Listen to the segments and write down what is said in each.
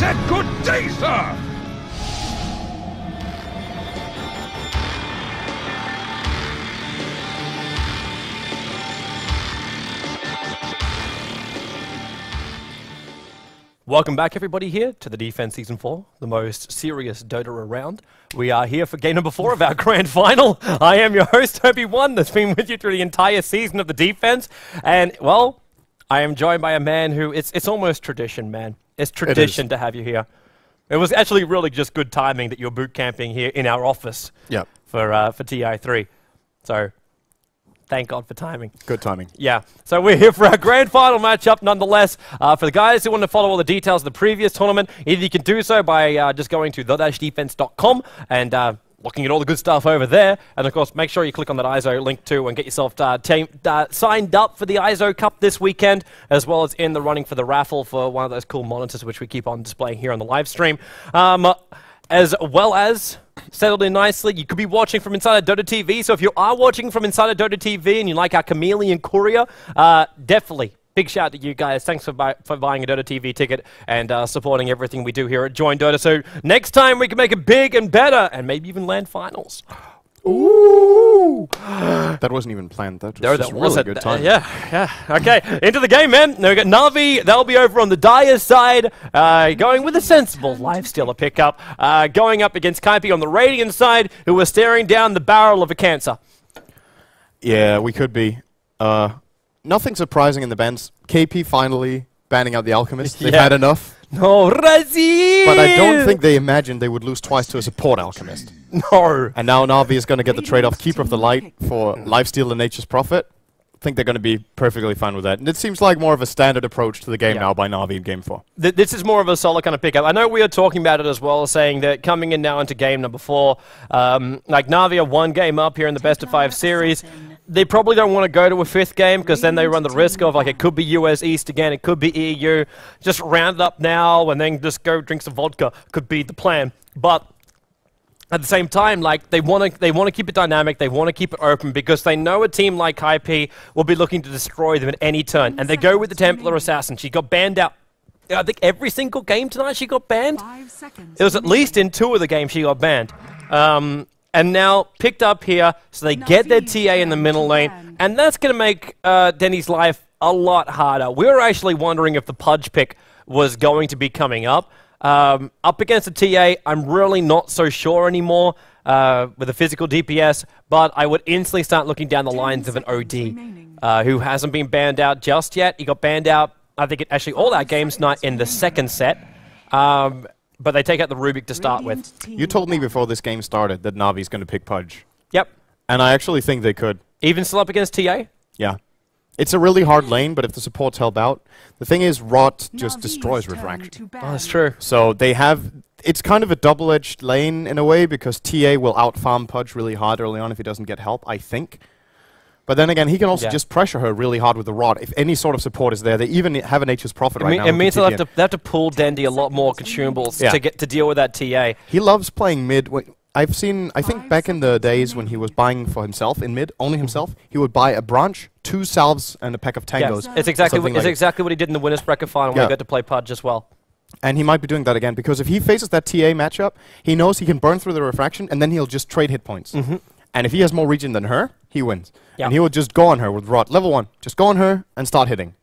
said good day, sir! Welcome back, everybody, here to the Defense Season 4, the most serious Dota around. We are here for game number 4 of our grand final. I am your host, Obi1, that's been with you through the entire season of the Defense. And, well, I am joined by a man who, it's almost tradition, man. It's tradition to have you here. It was actually really just good timing that you're boot camping here in our office for TI3. So, thank God for timing. Good timing. Yeah. So we're here for our grand final matchup nonetheless. For the guys who want to follow all the details of the previous tournament, either you can do so by just going to the-defense.com and looking at all the good stuff over there. And of course, make sure you click on that ISO link too and get yourself signed up for the ISO Cup this weekend, as well as in the running for the raffle for one of those cool monitors which we keep on displaying here on the live stream. As well as settled in nicely. You could be watching from inside of Dota TV, so if you are watching from inside of Dota TV and you like our chameleon courier, definitely big shout out to you guys. Thanks for buying a Dota TV ticket and supporting everything we do here at Join Dota. So next time we can make it big and better and maybe even land finals. Ooh! That wasn't even planned. That was just really good time. Yeah. Okay, into the game, man. Now we got Na'Vi. They'll be over on the Dire side, going with a sensible lifestealer pickup, going up against Kaipi on the Radiant side, who are staring down the barrel of a cancer. Yeah, we could be. Nothing surprising in the bans. KP finally banning out the Alchemist. They've had enough. No, Razi! But I don't think they imagined they would lose twice to a support Alchemist. No. And now Na'Vi is going to get the trade-off Keeper of the Light for Lifesteal and Nature's Prophet. I think they're going to be perfectly fine with that. And it seems like more of a standard approach to the game now by Na'Vi in Game 4. This is more of a solo kind of pickup. I know we are talking about it as well, saying that coming in now into game number 4, like Na'Vi are 1 game up here in the best of 5 series. They probably don't want to go to a 5th game because then they run the risk of, like, it could be US East again, it could be EU. Just round it up now and then just go drink some vodka could be the plan. But at the same time, like, they want to keep it dynamic, they want to keep it open because they know a team like Kaipi will be looking to destroy them at any turn. And they go with the Templar Assassin. She got banned out. I think every single game tonight she got banned. It was at least in 2 of the games she got banned. And now picked up here, so they get their TA in the middle lane, and that's going to make Denny's life a lot harder. We were actually wondering if the Pudge pick was going to be coming up. Up against the TA, I'm really not so sure anymore with the physical DPS, but I would instantly start looking down the lines of an OD who hasn't been banned out just yet. He got banned out, I think, actually all our games tonight in the 2nd set. But they take out the Rubik to start with. You told me before this game started that Na'Vi's going to pick Pudge. Yep. And I actually think they could. Even still up against TA? Yeah. It's a really hard lane, but if the supports help out. The thing is, Rot just destroys Refraction. Oh, that's true. So they have... It's kind of a double-edged lane in a way, because TA will out-farm Pudge really hard early on if he doesn't get help, I think. But then again, he can also just pressure her really hard with the Rod. If any sort of support is there, they even have a Nature's Prophet right now. It means they have to pull Dendy a lot more consumables to deal with that TA. He loves playing mid. I think back in the days when he was buying for himself in mid, only himself, he would buy a branch, 2 salves, and a pack of tangos. Yes. It's exactly what he did in the winners bracket final when he got to play Pudge as well. And he might be doing that again, because if he faces that TA matchup, he knows he can burn through the refraction, and then he'll just trade hit points. And if he has more regen than her, he wins. And he will just go on her with Rod. Level 1, just go on her and start hitting.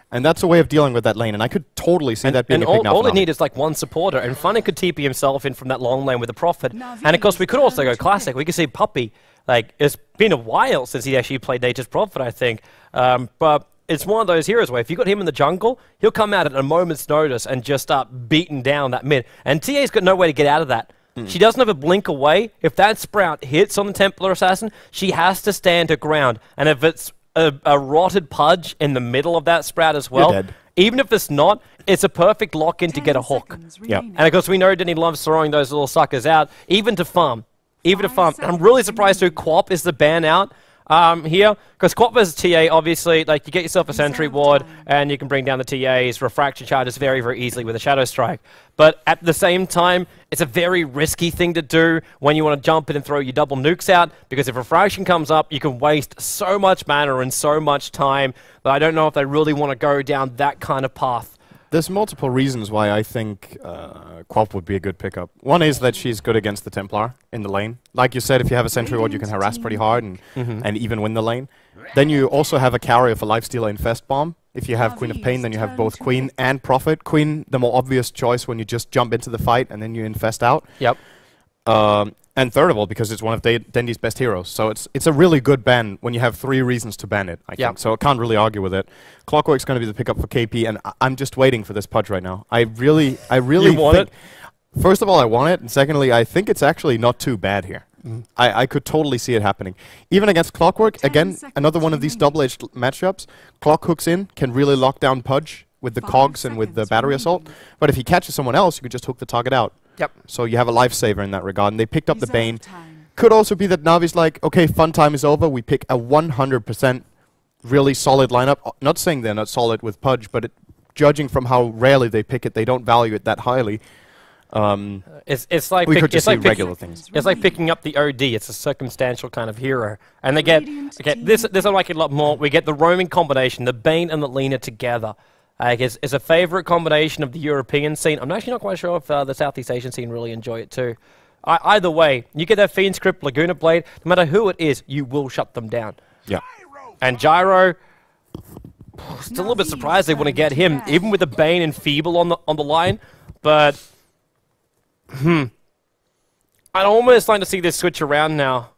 And that's a way of dealing with that lane, and I could totally see that being a pick now. All they need is like 1 supporter, and Funny could TP himself in from that long lane with a Prophet. And of course, we could also go classic. We could see Puppy. Like, it's been a while since he actually played Nature's Prophet, I think. But it's one of those heroes where if you got him in the jungle, he'll come out at a moment's notice and just start beating down that mid. And TA's got no way to get out of that. She doesn't have a blink away. If that Sprout hits on the Templar Assassin, she has to stand her ground. And if it's a rotted Pudge in the middle of that Sprout as well, even if it's not, it's a perfect lock-in to get a hook. And of course, we know Denny loves throwing those little suckers out, even to farm. I'm really surprised who Quap is the ban out here, because Quap versus TA, obviously, like, you get yourself a Sentry Ward, and you can bring down the TA's refraction charges very, very easily with a Shadow Strike. But at the same time, it's a very risky thing to do when you want to jump in and throw your double nukes out, because if refraction comes up, you can waste so much mana and so much time that I don't know if they really want to go down that kind of path. There's multiple reasons why I think Quap would be a good pickup. One is that she's good against the Templar in the lane. Like you said, if you have a Sentry Ward, you can harass pretty hard and even win the lane. Then you also have a carry of a Lifestealer Infest Bomb. If you have Queen of Pain, then you have both Queen and Prophet. Queen, the more obvious choice when you just jump into the fight and then you infest out. Yep. And third of all, because it's one of Dendy's best heroes. So it's a really good ban when you have 3 reasons to ban it, I think. So I can't really argue with it. Clockwork's going to be the pickup for KP, and I'm just waiting for this Pudge right now. I really you want think... First of all, I want it, and secondly, I think it's actually not too bad here. I could totally see it happening. Even against Clockwork, again, another one of these double-edged matchups. Clock hooks in, can really lock down Pudge with the cogs and with the battery assault. But if he catches someone else, you could just hook the target out. Yep. So you have a lifesaver in that regard. And they picked up the Bane. Could also be that Navi's like, okay, fun time is over. We pick a 100% really solid lineup. Not saying they're not solid with Pudge, but judging from how rarely they pick it, they don't value it that highly. It's like we could just see regular things. It's like picking up the OD. It's a circumstantial kind of hero, and they get this I like it a lot more. We get the roaming combination, the Bane and the Lina together. It's a favorite combination of the European scene. I'm actually not quite sure if the Southeast Asian scene really enjoy it too. Either way, you get that Fiend's Crypt, Laguna Blade. No matter who it is, you will shut them down. Yeah. And Gyro, still a little bit surprised they want to get him, even with the Bane and Feeble on the line, but. I'd almost like to see this switch around now,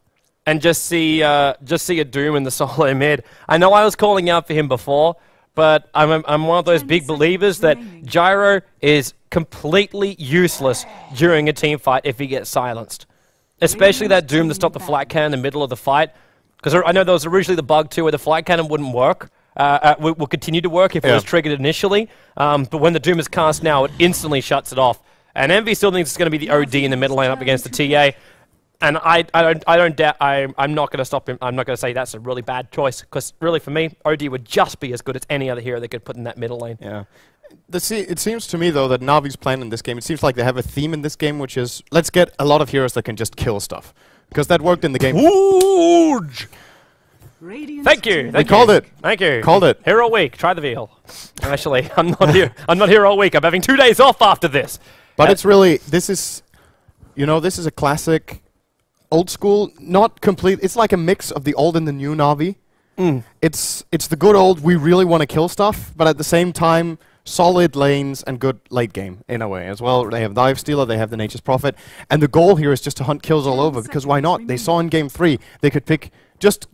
and just see a Doom in the solo mid. I know I was calling out for him before, but I'm one of those big believers that Gyro is completely useless during a team fight if he gets silenced, especially that Doom to stop the flat cannon in the middle of the fight. Because I know there was originally the bug too, where the flat cannon wouldn't work. Will continue to work if it was triggered initially, but when the Doom is cast now, it instantly shuts it off. And Envy still thinks it's going to be the OD in the middle lane up against the TA. And I don't doubt, I'm not going to stop him. I'm not going to say that's a really bad choice, because really for me, OD would just be as good as any other hero they could put in that middle lane. Yeah. It seems to me, though, that Navi's plan in this game, it seems like they have a theme in this game, which is, let's get a lot of heroes that can just kill stuff. Because that worked in the game. Huge! Thank you. We called it. Thank you. Called it. Hero week. Try the veal. Actually, I'm not here. I'm not here all week. I'm having 2 days off after this. But it's really, this is a classic, old school, not complete, it's like a mix of the old and the new Navi. It's the good old, we really want to kill stuff, but at the same time, solid lanes and good late game, in a way, as well. They have the Lifestealer, they have the Nature's Prophet, and the goal here is just to hunt kills all over, because why not? They saw in Game 3, they could pick, just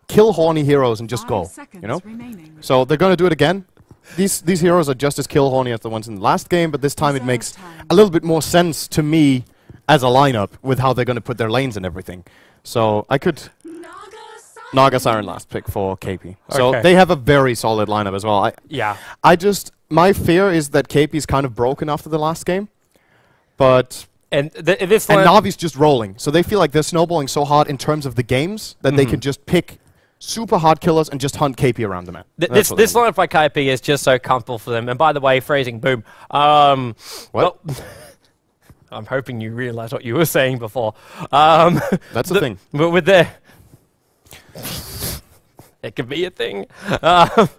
kill horny heroes and just go, you know? So they're going to do it again. These heroes are just as kill horny as the ones in the last game, but this time it makes a little bit more sense to me as a lineup with how they're going to put their lanes and everything. So I could... Naga Siren last pick for KP. So they have a very solid lineup as well. My fear is that KP's kind of broken after the last game, but... And Navi's just rolling. So they feel like they're snowballing so hard in terms of the games that they can just pick super hard killers and just hunt KP around the map. This lineup by Kaipi is just so comfortable for them. And by the way, phrasing, boom. What? Well, I'm hoping you realize what you were saying before. That's the thing. But with the... it could be a thing. But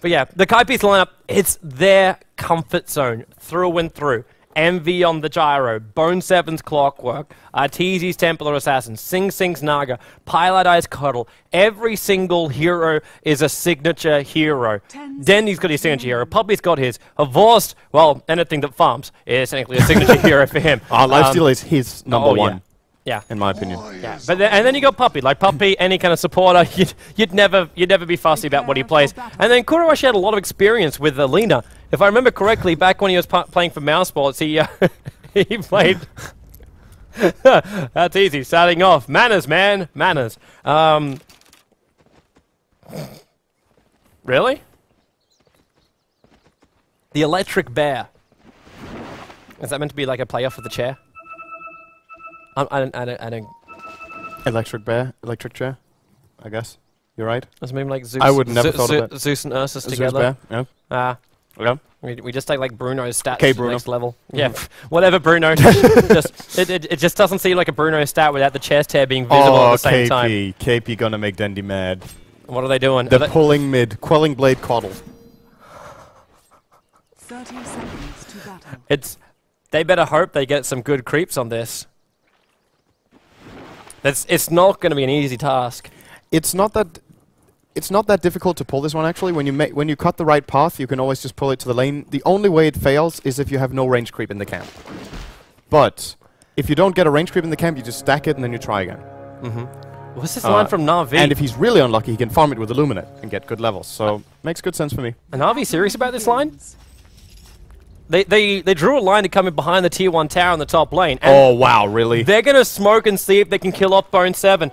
yeah, the Kaipi's lineup, it's their comfort zone through and through. Envy on the Gyro, Bone 7's Clockwork, Arteezy's Templar Assassin, Sing Sing's Naga, Pilot Eye's Cuddle. Every single hero is a signature hero. Denny's got his signature hero, Puppy's got his. Havorst, well, anything that farms is technically a signature hero for him. Lifesteal is his number one. Yeah, in my opinion. Yeah, but and then you got Puppy. Like Puppy, any kind of supporter, you'd never be fussy about what he plays. And then Kuroishi had a lot of experience with Lina. If I remember correctly, back when he was playing for Mousesports, he played. That's easy. Starting off, manners, man, manners. Really? The Electric Bear. Is that meant to be like a player for the chair? I don't. Electric Bear, Electric Chair, I guess. You're right. That's maybe like Zeus. I would never thought of that. Zeus and Ursus together. Bear, yeah. We just take like Bruno's stats to the next level. Yeah, whatever Bruno. It just doesn't seem like a Bruno stat without the chest hair being visible at the same time. KP gonna make Dendy mad. What are they doing? They're pulling mid, quelling blade coddle. 30 seconds to battle. They better hope they get some good creeps on this. It's not going to be an easy task. It's not that difficult to pull this one actually. When you cut the right path, you can always just pull it to the lane. The only way it fails is if you have no range creep in the camp. But if you don't get a range creep in the camp, you just stack it and then you try again. What's this line from Na'Vi? And if he's really unlucky, he can farm it with Illuminate and get good levels. So makes good sense for me. Are Na'Vi serious about this line? They drew a line to come in behind the tier 1 tower in the top lane. Oh wow, really? They're going to smoke and see if they can kill off Bone 7.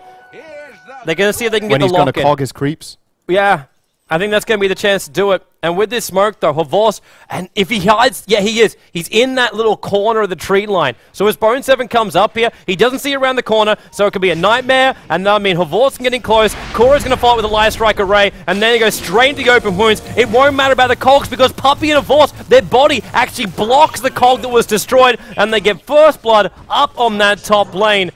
They're going to see if they can get the lock in. When he's going to cog his creeps. Yeah, I think that's going to be the chance to do it. And with this smoke, though, Havos, and if he hides, yeah, he is. He's in that little corner of the tree line. So as Bone 7 comes up here, he doesn't see around the corner, so it could be a nightmare. And I mean, Havos getting close. Cora's going to fight with a Light Strike Array, and then he goes straight into the open wounds. It won't matter about the cogs because Puppy and Havos, their body actually blocks the cog that was destroyed, and they get first blood up on that top lane.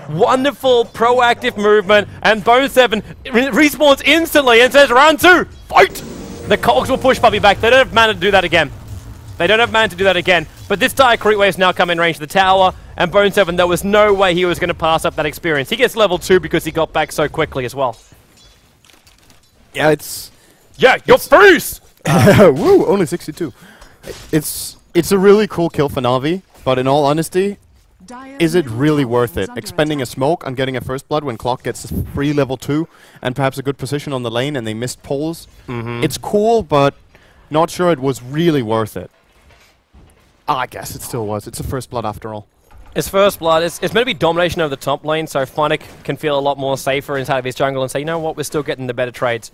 Wonderful proactive movement, and Bone 7 respawns instantly and says, round 2, fight! The cogs will push Puppy back. They don't have mana to do that again. But this dire creep wave's now come in range of the tower, and Bone 7, there was no way he was going to pass up that experience. He gets level 2 because he got back so quickly as well. Yeah, it's... Yeah, you're first! Woo, only 62. It's a really cool kill for Na'Vi, but in all honesty, is it really worth it? Expending a smoke on getting a first blood when Clock gets a free level 2 and perhaps a good position on the lane and they missed poles. It's cool, but not sure it was really worth it. I guess it still was. It's a first blood after all. It's first blood. It's meant to be domination over the top lane, so Phonic can feel a lot more safer inside of his jungle and say, you know what, we're still getting the better trades.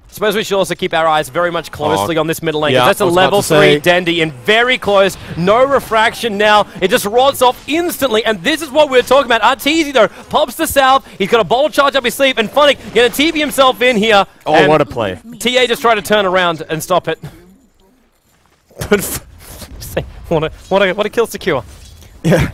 Suppose we should also keep our eyes very much closely on this middle lane. Yeah, that's a level 3 Dendy and very close. No refraction now. It just rods off instantly. And this is what we're talking about. Arteezy, though, pops the south. He's got a bottle charge up his sleeve. And Phonic going to TP himself in here. Oh, what a play. TA just tried to turn around and stop it. What a kill secure. Yeah.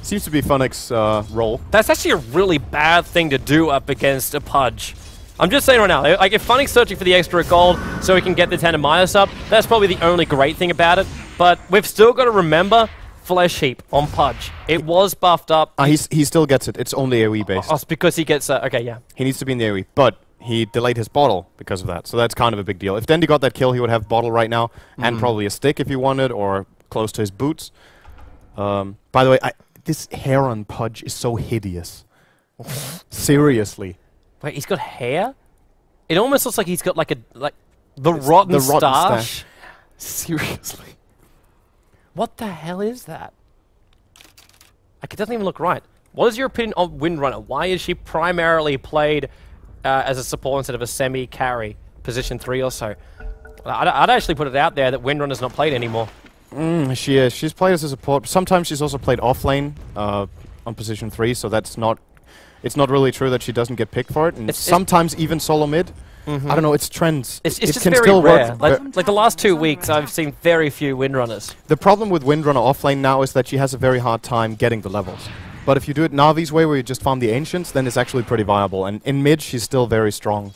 Seems to be Phonic's role. That's actually a really bad thing to do up against a Pudge. I'm just saying right now, like if Phonic's searching for the extra gold so he can get the Tandemias up, that's probably the only great thing about it. But we've still got to remember Flesh Heap on Pudge. It was buffed up. He still gets it. It's only AoE based. Oh, because he gets... okay, yeah. He needs to be in the AoE, but he delayed his bottle because of that. So that's kind of a big deal. If Dendy got that kill, he would have bottle right now and probably a stick if he wanted or close to his boots. By the way, this hair on Pudge is so hideous. Seriously. Wait, he's got hair? It almost looks like he's got like the rotten stash. Seriously. What the hell is that? Like, it doesn't even look right. What is your opinion on Windrunner? Why is she primarily played as a support instead of a semi-carry, position 3 or so? I'd actually put it out there that Windrunner's not played anymore. She is. She's played as a support. Sometimes she's also played off lane on position 3, so that's not... It's not really true that she doesn't get picked for it, and sometimes even solo mid. I don't know, it's trends. It's just can very still rare. Like the last 2 weeks, I've seen very few Windrunners. The problem with Windrunner offlane now is that she has a very hard time getting the levels. But if you do it Navi's way, where you just farm the Ancients, then it's actually pretty viable. And in mid, she's still very strong.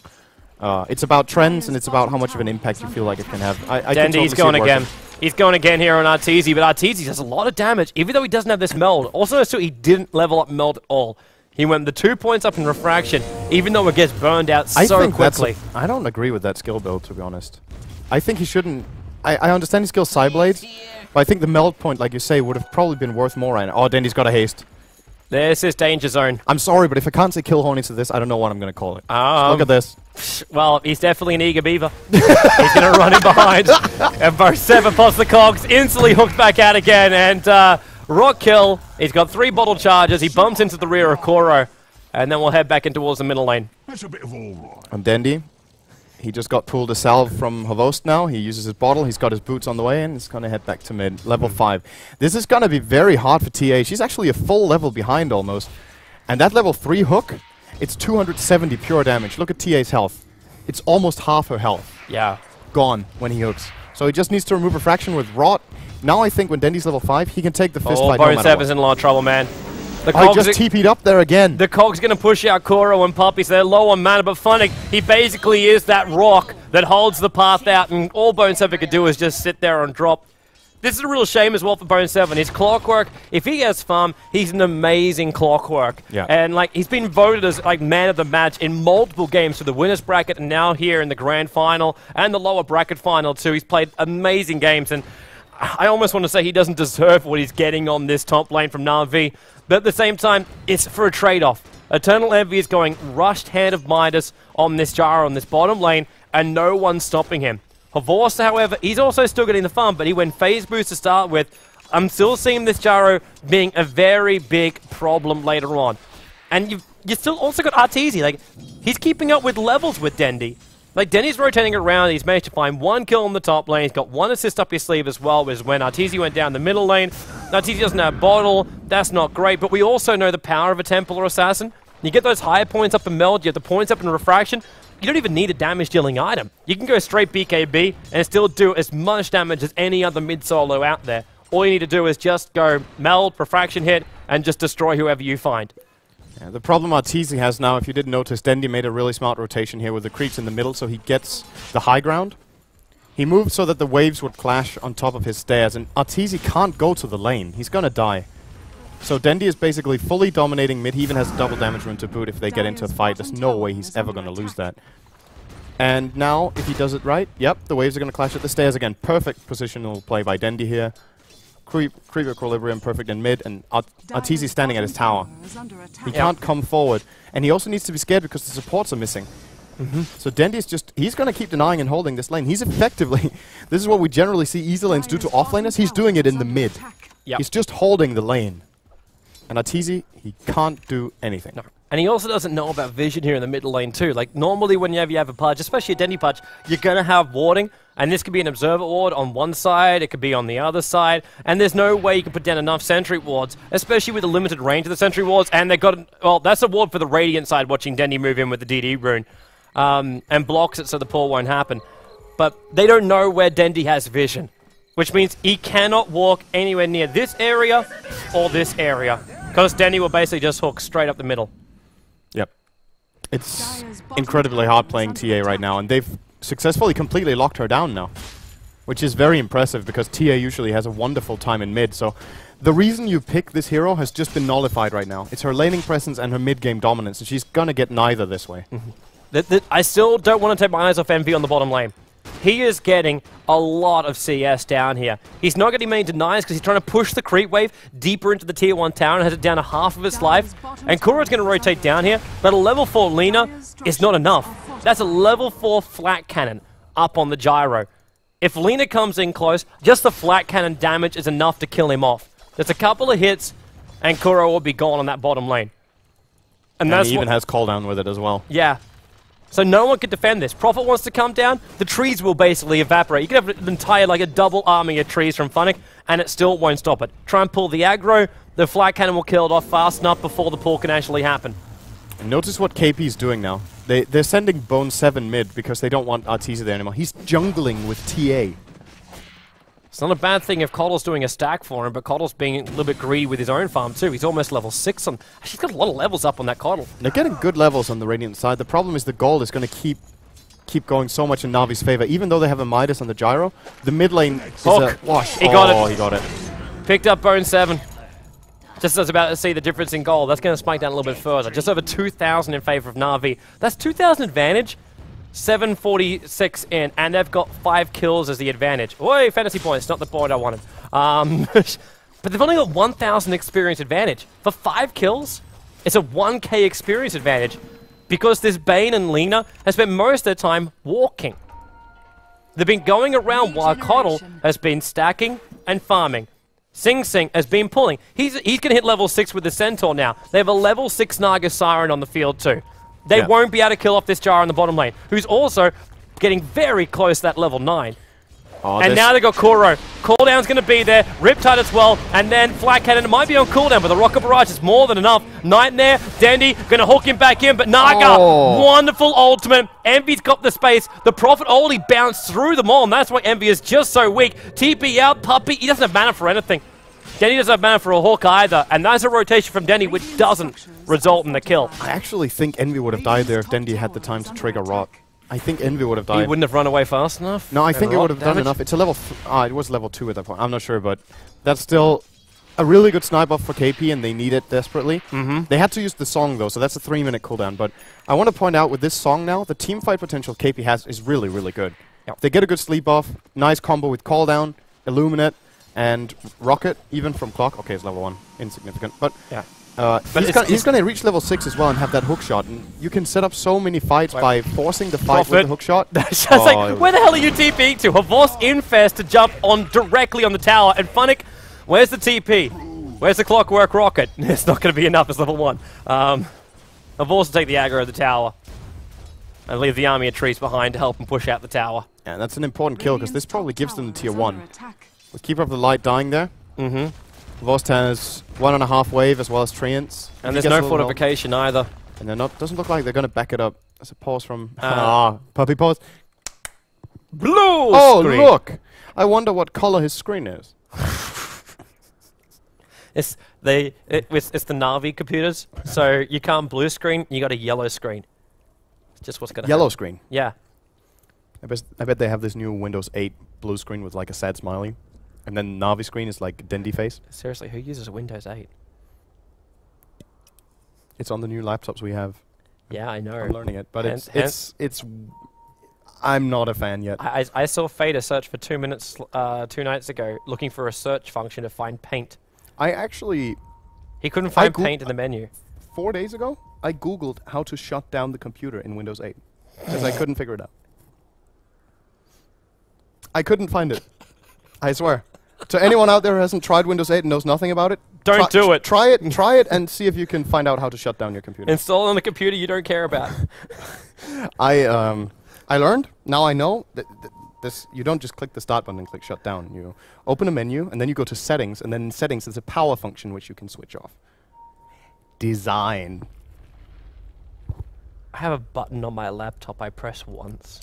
It's about trends, and it's about how much of an impact you feel like it can have. Dendy's going again. He's going again here on Arteezy, but Arteezy does a lot of damage, even though he doesn't have this meld. Also, he didn't level up meld at all. He went the 2 points up in refraction, even though it gets burned out so quickly. I don't agree with that skill build, to be honest. I think he shouldn't... I understand his skill Psyblade, but I think the meld point, like you say, would have probably been worth more right now. Oh, Dendy's got a haste. This is danger zone. I'm sorry, but if I can't say kill horny to this, I don't know what I'm going to call it. Look at this. Well, he's definitely an eager beaver. He's going to run in behind. And Bone 7 pops the cogs, instantly hooked back out again, and... rock kill. He's got 3 bottle charges. He bumps into the rear of Koro. And then we'll head back in towards the middle lane. That's a bit of all right. And Dendy, he just got pulled a salve from Havost now. He uses his bottle. He's got his boots on the way, and he's going to head back to mid. Level 5. This is going to be very hard for TA. She's actually a full level behind almost. And that level 3 hook, it's 270 pure damage. Look at TA's health. It's almost half her health. Yeah. Gone when he hooks. So he just needs to remove refraction with Rot. Now I think when Dendy's level 5, he can take the fist fight. Bone 7's in a lot of trouble, man. I just TP'd up there again. The Cog's going to push out Koro and Puppy, so they're low on mana, but Phonic, he basically is that rock that holds the path out, and all Bone 7 could do is just sit there and drop. This is a real shame as well for Bone 7. His Clockwork, if he has farm, he's an amazing Clockwork. Yeah. And like he's been voted as like man of the match in multiple games for the winners bracket and now here in the grand final and the lower bracket final too. He's played amazing games, and I almost want to say he doesn't deserve what he's getting on this top lane from Na'Vi. But at the same time, it's for a trade-off. Eternal Envy is going rushed Hand of Midas on this Gyro on this bottom lane, and no one's stopping him. Havorsa, however, he's also still getting the farm, but he went phase boost to start with. I'm still seeing this Gyro being a very big problem later on. And you still also got Arteezy. Like, he's keeping up with levels with Dendi. Like, Dendi's rotating around, he's managed to find 1 kill on the top lane, he's got 1 assist up his sleeve as well, was when Arteezy went down the middle lane. Arteezy doesn't have bottle, that's not great, but we also know the power of a Templar Assassin. You get those higher points up in meld, you get the points up in refraction, you don't even need a damage-dealing item. You can go straight BKB and still do as much damage as any other mid-solo out there. All you need to do is just go meld, refraction hit, and just destroy whoever you find. Yeah, the problem Arteezy has now, if you didn't notice, Dendi made a really smart rotation here with the creeps in the middle, so he gets the high ground. He moved so that the waves would clash on top of his stairs, and Arteezy can't go to the lane. He's gonna die. So Dendi is basically fully dominating mid. He even has double damage rune to boot if they get into a fight. There's no way he's ever going to lose that. And now, if he does it right, yep, the waves are going to clash at the stairs again. Perfect positional play by Dendi here. Creep equilibrium perfect in mid, and Arteezy standing at his tower. He can't come forward. And he also needs to be scared because the supports are missing. So Dendi's just, he's going to keep denying and holding this lane. He's effectively, this is what we generally see easy lanes do to offlaners. He's doing it in the mid. He's just holding the lane. And Arteezy, he can't do anything. No. And he also doesn't know about vision here in the middle lane too. Like normally when you have a pudge, especially a Dendi pudge, you're going to have warding. And this could be an observer ward on one side, it could be on the other side. And there's no way you can put down enough sentry wards, especially with the limited range of the sentry wards. And they've got, well, that's a ward for the Radiant side, watching Dendi move in with the DD rune. And blocks it so the pull won't happen. But they don't know where Dendi has vision, which means he cannot walk anywhere near this area or this area. Because Dendi will basically just hook straight up the middle. Yep. It's incredibly hard playing TA right now, and they've successfully completely locked her down now. Which is very impressive, because TA usually has a wonderful time in mid, so the reason you pick this hero has just been nullified right now. It's her laning presence and her mid-game dominance, and she's gonna get neither this way. I still don't want to take my eyes off MV on the bottom lane. He is getting a lot of CS down here. He's not getting many denies because he's trying to push the creep wave deeper into the tier 1 tower and has it down to half of its life. And Kura's going to rotate down here, but a level 4 Lina is not enough. That's a level 4 flat cannon up on the Gyro. If Lina comes in close, just the flat cannon damage is enough to kill him off. There's a couple of hits and Kura will be gone on that bottom lane. And that's he even has cooldown with it as well. Yeah. So no one can defend this. Prophet wants to come down, the trees will basically evaporate. You can have an entire, like a double army of trees from Funnick, and it still won't stop it. Try and pull the aggro, the flat cannon will kill it off fast enough before the pull can actually happen. And notice what Kaipi's doing now. They're sending Bone 7 mid because they don't want Arteezy there anymore. He's jungling with TA. It's not a bad thing if Coddle's doing a stack for him, but Coddle's being a little bit greedy with his own farm too. He's almost level 6 on... He's got a lot of levels up on that Coddle. They're getting good levels on the Radiant side. The problem is the gold is going to keep going so much in Navi's favor. Even though they have a Midas on the Gyro, the mid lane is a wash. He got it. He got it. Picked up Bone 7. Just as about to see the difference in gold. That's going to spike down a little bit further. Just over 2,000 in favor of Na'Vi. That's 2,000 advantage. 746 in, and they've got 5 kills as the advantage. Oi, fantasy points, not the point I wanted. But they've only got 1,000 experience advantage. For 5 kills, it's a 1k experience advantage because this Bane and Lina has spent most of their time walking. They've been going around while Coddle has been stacking and farming. Sing Sing has been pulling. He's going to hit level 6 with the Centaur now. They have a level 6 Naga Siren on the field too. They won't be able to kill off this Gyro on the bottom lane, who's also getting very close to that level 9. Oh, and now they've got Kuro. Cooldown's going to be there, Riptide as well, and then Flat Cannon might be on cooldown, but the Rocket Barrage is more than enough. Nightmare, Dendi, going to hook him back in, but Naga, wonderful ultimate. Envy's got the space. The Prophet only bounced through them all, and that's why Envy is just so weak. TP out, Puppy, he doesn't have mana for anything. Dendi doesn't have mana for a hook either, and that's a rotation from Dendi which doesn't result in the kill. I actually think Envy would have died there if Dendi had the time to trigger Rot. I think Envy would have He died. wouldn't have run away fast enough. No, I think it would have done enough. It's a level... it was level 2 at that point. I'm not sure, but that's still a really good snipe off for KP, and they need it desperately. They had to use the song, though, so that's a 3-minute cooldown. But I want to point out, with this song now, the team fight potential KP has is really, really good. Yep. They get a good sleep off, nice combo with Call Down, Illuminate, and Rocket, even from Clock. Okay, it's level 1. Insignificant. But... Yeah. he's going to reach level 6 as well and have that hook shot. And you can set up so many fights by forcing the fight with the hook shot. It's just like, where the hell are you TPing to? Havos infest to jump on directly on the tower. And Funnick, where's the TP? Where's the Clockwork Rocket? It's not going to be enough as level 1. Havos will take the aggro of the tower. And leave the army of trees behind to help them push out the tower. Yeah, that's an important kill, because this probably gives them the tier 1. With Keeper of the Light dying there. Vost has 1.5 wave as well as Treants. And there's no fortification either. And they're not. Doesn't look like they're going to back it up. There's a pause from puppy pause. Blue Oh, look! I wonder what color his screen is. It's the Na'Vi computers, so you can't blue screen. You got a yellow screen. It's just what's going to Yellow happen. screen. Yeah. I bet they have this new Windows 8 blue screen with like a sad smiley. And then Navi screen is like Dendy face. Seriously, who uses a Windows 8? It's on the new laptops we have. Yeah, I know. I'm learning it, but it's. I'm not a fan yet. I saw Fader search for 2 minutes 2 nights ago, looking for a search function to find paint. He couldn't find paint in the menu. 4 days ago, I googled how to shut down the computer in Windows 8 because I couldn't figure it out. I couldn't find it. I swear. To anyone out there who hasn't tried Windows 8 and knows nothing about it, don't do it. Try it and see if you can find out how to shut down your computer. Install it on the computer you don't care about. I learned. Now I know that this. You don't just click the start button and click shut down. You open a menu and then you go to settings, and then in settings there's a power function which you can switch off. Design. I have a button on my laptop I press once.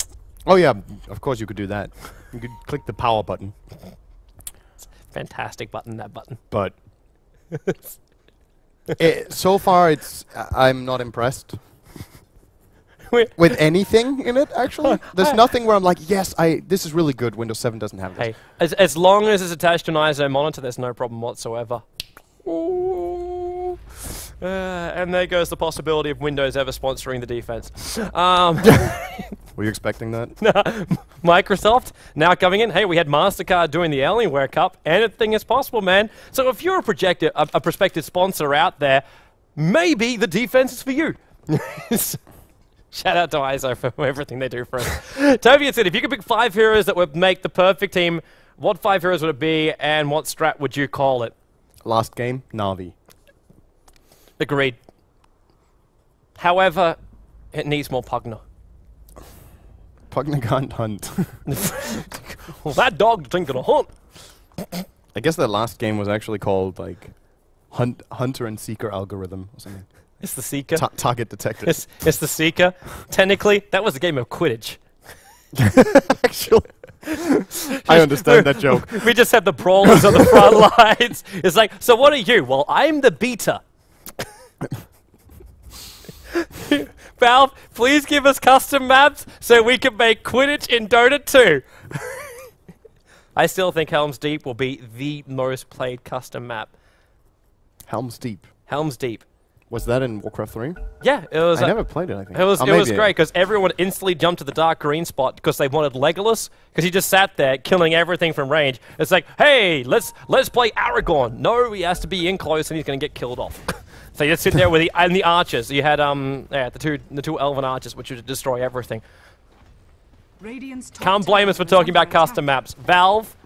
Oh yeah, of course you could do that. You could click the power button. Fantastic button, that button. But so far, I'm not impressed with anything in it. Actually, there's nothing where I'm like, yes, this is really good. Windows 7 doesn't have this. Hey, as long as it's attached to an ISO monitor, there's no problem whatsoever. Ooh. And there goes the possibility of Windows ever sponsoring the defense. Were you expecting that? Microsoft now coming in. Hey, we had MasterCard doing the Alienware Cup. Anything is possible, man. So if you're a prospective sponsor out there, maybe the defense is for you. Shout out to ISO for everything they do for us. Toby said, if you could pick 5 heroes that would make the perfect team, what 5 heroes would it be, and what strat would you call it? Last game, Na'Vi. Agreed. However, it needs more Pugna. Pugna can't hunt. Well, that dog ain't gonna hunt. I guess that last game was actually called like Hunter and Seeker algorithm or something. It's the Seeker. Target detected. It's the Seeker. Technically, that was a game of Quidditch. Actually. I understand that joke. We just had the brawlers on the front lines. It's like, so what are you? Well, I'm the beta. Valve, please give us custom maps so we can make Quidditch in Dota 2. I still think Helm's Deep will be the most played custom map. Helm's Deep. Helm's Deep. Was that in Warcraft 3? Yeah, it was. I never played it, I think. It was great because everyone instantly jumped to the dark green spot because they wanted Legolas, because he just sat there killing everything from range. It's like, hey, let's play Aragorn. No, he has to be in close and he's going to get killed off. So you just sit there with the archers. You had the two elven archers, which would destroy everything. Can't blame us for talking about custom maps. Valve,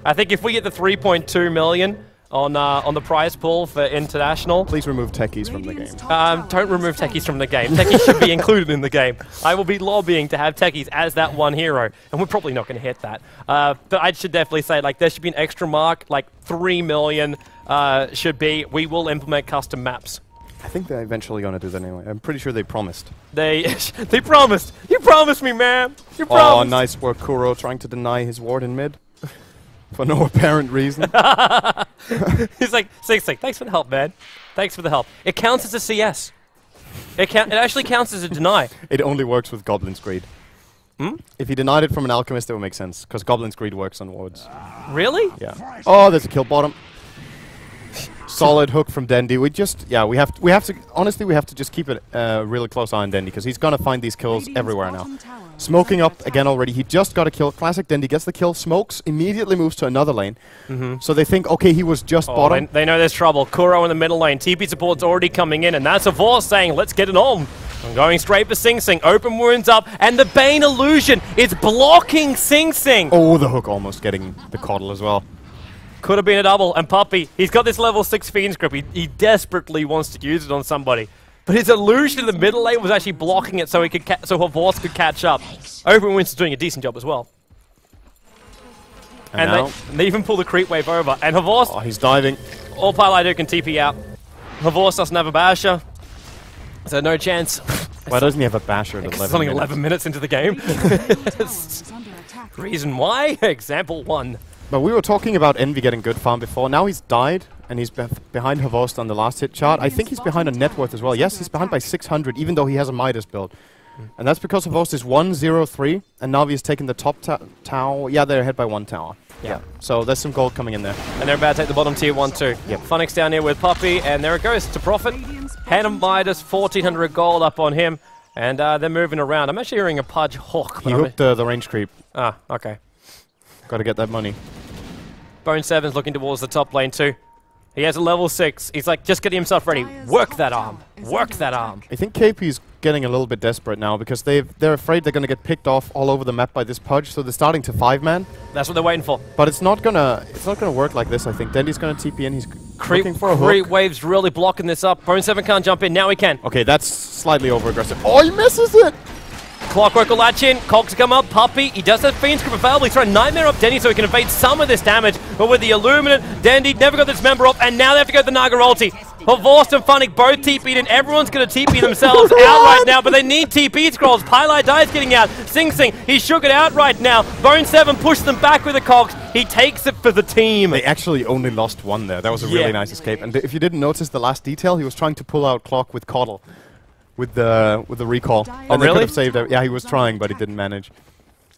I think if we get the 3.2 million on the prize pool for International, please remove techies from the game. Don't remove techies from the game. Techies should be included in the game. I will be lobbying to have techies as that one hero, and we're probably not going to hit that. But I should definitely say, like, there should be an extra mark, like 3 million should be. We will implement custom maps. I think they're eventually going to do that anyway. I'm pretty sure they promised. They promised. You promised me, man. You promised. Oh, nice work, Kuro, trying to deny his ward in mid. For no apparent reason. He's like, Sig, thanks for the help, man. Thanks for the help. It counts as a CS. It actually counts as a deny. It only works with Goblin's Greed. If he denied it from an Alchemist, it would make sense, because Goblin's Greed works on wards. Really? Yeah. Oh, there's a kill bottom. Solid hook from Dendi. We have to honestly, we have to just keep it really close eye on Dendi, because he's gonna find these kills everywhere now. Smoking up again already. He just got a kill. Classic Dendi gets the kill, smokes, immediately moves to another lane. So they think, okay, he was just bottom. They know there's trouble. Kuro in the middle lane. TP support's already coming in, and that's a Vorce saying, let's get it on. I'm going straight for Sing Sing. Open wounds up, and the Bane illusion is blocking Sing Sing. Oh, the hook almost getting the coddle as well. Could have been a double, and Puppey, he's got this level 6 Fiend's Grip. He desperately wants to use it on somebody. But his illusion in the middle lane was actually blocking it so he could so Vorce could catch up. Open Winds is doing a decent job as well. And they even pull the creep wave over. And Vorce... Oh, he's diving. All Pylai do can TP out. Vorce doesn't have a basher, so no chance. Why doesn't he have a basher at 11 It's only minutes? 11 minutes into the game. Reason why? Example 1. But we were talking about Envy getting good farm before. Now he's died, and he's behind Havost on the last hit chart. I think he's behind on net worth as well. Yes, he's behind by 600, even though he has a Midas build. And that's because Havost is 1-0-3, and Na'Vi has taken the top tower. Yeah, they're ahead by 1 tower. Yeah. So there's some gold coming in there. And they're about to take the bottom tier 1 too. Yep. Funix down here with Puppey, and there it goes to Prophet. Hand of Midas, 1400 gold up on him, and they're moving around. I'm actually hearing a Pudge hook. He hooked the range creep. Ah, okay. Got to get that money. Bone 7's looking towards the top lane too. He has a level 6. He's like, just getting himself ready. Work that arm. Work that arm. I think Kaipi's getting a little bit desperate now, because they're afraid they're going to get picked off all over the map by this Pudge, so they're starting to 5-man. That's what they're waiting for. But it's not gonna work like this, I think. Dendi's gonna TP in, he's looking for a hook. Creep wave's really blocking this up. Bone 7 can't jump in, now he can. Okay, that's slightly over-aggressive. Oh, he misses it! Clockwork will latch in, Cogs come up, Puppey, he does have Fiend's Grip available, he's trying to Nightmare up Dendi so he can evade some of this damage, but with the Illuminate, Dendi never got this member off, and now they have to go to the Naga ulti. Vorst and Funnick both TP'd in, everyone's going to TP themselves out right now, but they need TP scrolls. Pylai Dai's getting out, Sing Sing, he shook it out right now, Bone 7 pushed them back with the Cogs, he takes it for the team. They actually only lost 1 there, that was a really nice escape, and if you didn't notice the last detail, he was trying to pull out Clock with Coddle. With the recall. And they could have saved it. Yeah, he was trying, but he didn't manage.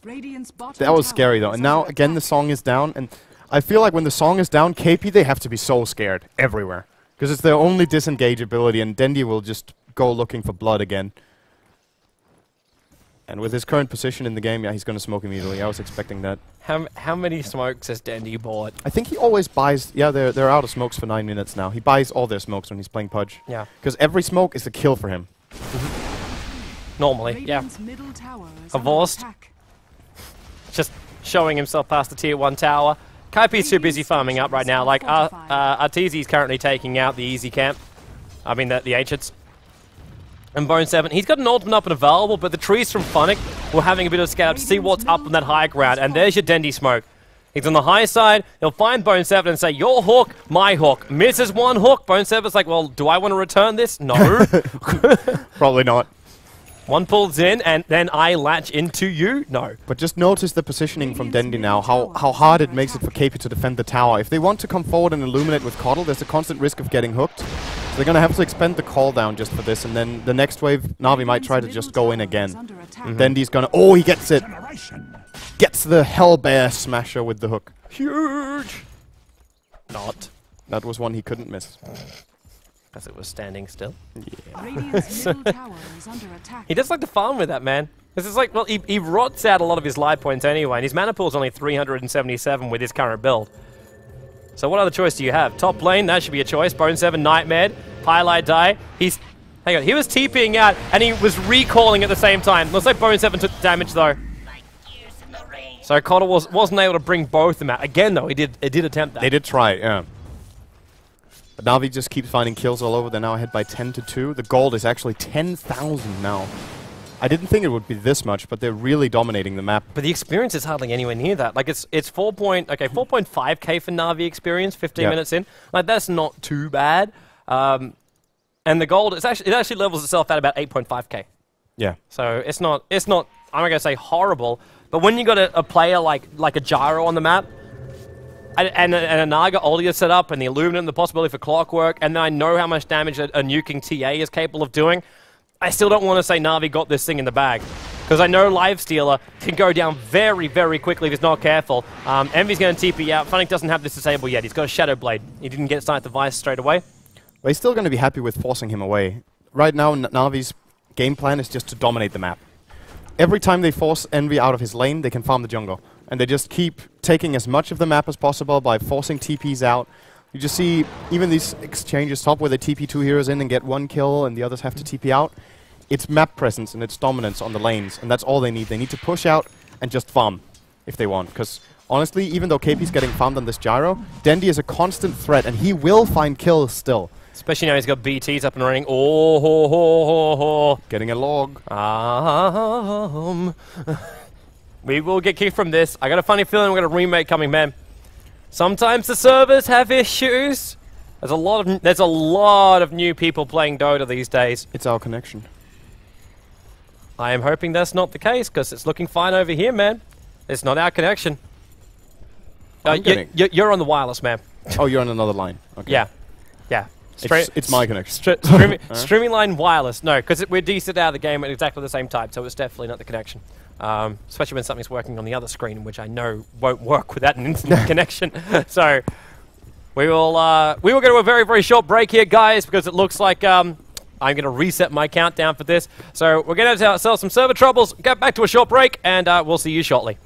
That was scary, though. And now, again, the song is down. And I feel like when the song is down, Kaipi, they have to be so scared everywhere. Because it's their only disengage ability, and Dendi will just go looking for blood again. And with his current position in the game, yeah, he's going to smoke immediately. I was expecting that. How many smokes has Dendi bought? I think he always buys... Yeah, they're out of smokes for 9 minutes now. He buys all their smokes when he's playing Pudge. Yeah. Because every smoke is a kill for him. Normally, yeah. Vorst just showing himself past the tier 1 tower. Kaipi's too busy farming up right now. Like, Arteezy's currently taking out the easy camp. I mean, the Ancients. And Bone 7, he's got an ultimate up and available, but the trees from Funnick were having a bit of a scout to see what's up on that high ground. And there's your Dendi smoke. He's on the high side, he'll find Bone 7 and say, your hook, my hook. Misses 1 hook, Bone 7's like, well, do I want to return this? No. Probably not. 1 pulls in, and then I latch into you? No. But just notice the positioning from Dendi now, how hard it makes it for Kaipi to defend the tower. If they want to come forward and illuminate with Coddle, there's a constant risk of getting hooked. So they're going to have to expend the call down just for this, and then the next wave, Na'Vi might try to just go in again. Dendi's going to... Oh, he gets it! Gets the Hellbear Smasher with the hook. Huge! Not. That was one he couldn't miss. Because it was standing still. Yeah. He does like to farm with that, man. This is like, well, he rots out a lot of his life points anyway, and his mana pool is only 377 with his current build. So what other choice do you have? Top lane, that should be a choice. Bone 7, Nightmare, Pylai Dai. Hang on, he was TPing out, and he was recalling at the same time. Looks like Bone 7 took damage, though. So Coddle wasn't able to bring both of them out. Again, though, it did attempt that. They did try, yeah. But Na'Vi just keeps finding kills all over. They're now ahead by 10-2. The gold is actually 10,000 now. I didn't think it would be this much, but they're really dominating the map. But the experience is hardly anywhere near that. Like, it's 4.5k for Na'Vi experience, 15 minutes in. Like, that's not too bad. And the gold, it actually levels itself at about 8.5k. Yeah. So it's not, I'm not going to say horrible, but when you got a player like a Gyro on the map, and a Naga ulti set up, and the Illuminate, and the possibility for Clockwork, and then I know how much damage a nuking TA is capable of doing, I still don't want to say Na'Vi got this thing in the bag. because I know Livestealer can go down very, very quickly if he's not careful. Envy's going to TP out. Funnick doesn't have this disabled yet. He's got a Shadow Blade. He didn't get Sight Device straight away. But he's still going to be happy with forcing him away. Right now, Navi's game plan is just to dominate the map. Every time they force Envy out of his lane, they can farm the jungle. And they just keep taking as much of the map as possible by forcing TPs out. You just see even these exchanges top where they TP 2 heroes in and get 1 kill and the others have to TP out. It's map presence and it's dominance on the lanes, and that's all they need. They need to push out and just farm if they want. Because honestly, even though Kaipi's getting farmed on this gyro, Dendi is a constant threat and he will find kills still. Especially now he's got BTs up and running. Oh, ho, ho, ho, ho. Getting a log. We will get kicked from this. I got a funny feeling we're going to remake coming, man. Sometimes the servers have issues. There's a lot of new people playing Dota these days. It's our connection. I am hoping that's not the case, because it's looking fine over here, man. It's not our connection. You're on the wireless, man. Oh, you're on another line. Okay. Yeah. Yeah. It's my connection. Streaming line wireless. No, because we're decent out of the game at exactly the same time, so it's definitely not the connection. Especially when something's working on the other screen, which I know won't work without an internet connection. So we will go to a very, very short break here, guys, because it looks like I'm going to reset my countdown for this. So we're going to have ourselves some server troubles, get back to a short break, and we'll see you shortly.